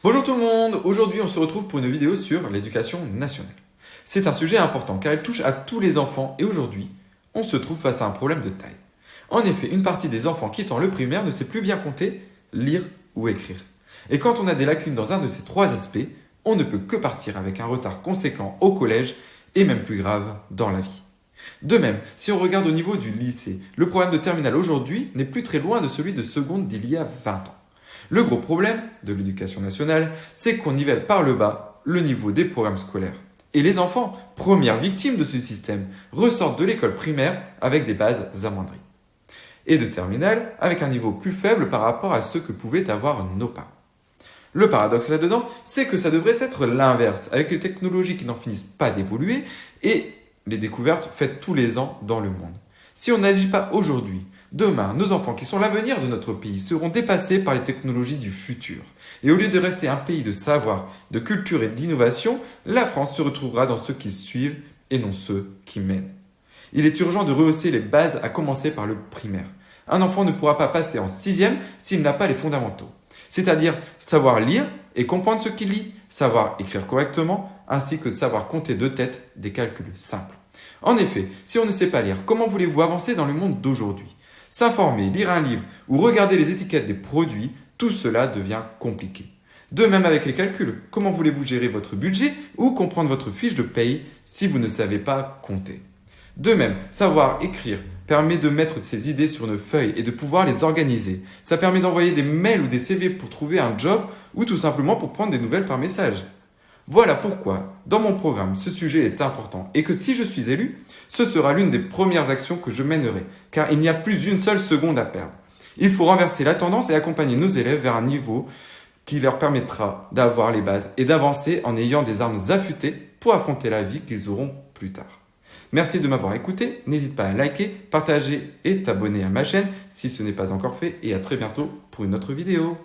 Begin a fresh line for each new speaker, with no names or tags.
Bonjour tout le monde, aujourd'hui on se retrouve pour une vidéo sur l'éducation nationale. C'est un sujet important car il touche à tous les enfants et aujourd'hui on se trouve face à un problème de taille. En effet, une partie des enfants quittant le primaire ne sait plus bien compter, lire ou écrire. Et quand on a des lacunes dans un de ces trois aspects, on ne peut que partir avec un retard conséquent au collège et même plus grave dans la vie. De même, si on regarde au niveau du lycée, le programme de terminale aujourd'hui n'est plus très loin de celui de seconde d'il y a 20 ans. Le gros problème de l'éducation nationale, c'est qu'on nivelle par le bas le niveau des programmes scolaires. Et les enfants, premières victimes de ce système, ressortent de l'école primaire avec des bases amoindries. Et de terminale avec un niveau plus faible par rapport à ce que pouvaient avoir nos parents. Le paradoxe là-dedans, c'est que ça devrait être l'inverse, avec les technologies qui n'en finissent pas d'évoluer et les découvertes faites tous les ans dans le monde. Si on n'agit pas aujourd'hui, demain, nos enfants qui sont l'avenir de notre pays seront dépassés par les technologies du futur. Et au lieu de rester un pays de savoir, de culture et d'innovation, la France se retrouvera dans ceux qui suivent et non ceux qui mènent. Il est urgent de rehausser les bases à commencer par le primaire. Un enfant ne pourra pas passer en 6e s'il n'a pas les fondamentaux. C'est-à-dire savoir lire et comprendre ce qu'il lit, savoir écrire correctement, ainsi que savoir compter de tête des calculs simples. En effet, si on ne sait pas lire, comment voulez-vous avancer dans le monde d'aujourd'hui ? S'informer, lire un livre ou regarder les étiquettes des produits, tout cela devient compliqué. De même avec les calculs, comment voulez-vous gérer votre budget ou comprendre votre fiche de paye si vous ne savez pas compter ? De même, savoir écrire permet de mettre ses idées sur une feuille et de pouvoir les organiser. Ça permet d'envoyer des mails ou des CV pour trouver un job ou tout simplement pour prendre des nouvelles par message. Voilà pourquoi, dans mon programme, ce sujet est important et que si je suis élu, ce sera l'une des premières actions que je mènerai, car il n'y a plus une seule seconde à perdre. Il faut renverser la tendance et accompagner nos élèves vers un niveau qui leur permettra d'avoir les bases et d'avancer en ayant des armes affûtées pour affronter la vie qu'ils auront plus tard. Merci de m'avoir écouté, n'hésite pas à liker, partager et t'abonner à ma chaîne si ce n'est pas encore fait et à très bientôt pour une autre vidéo.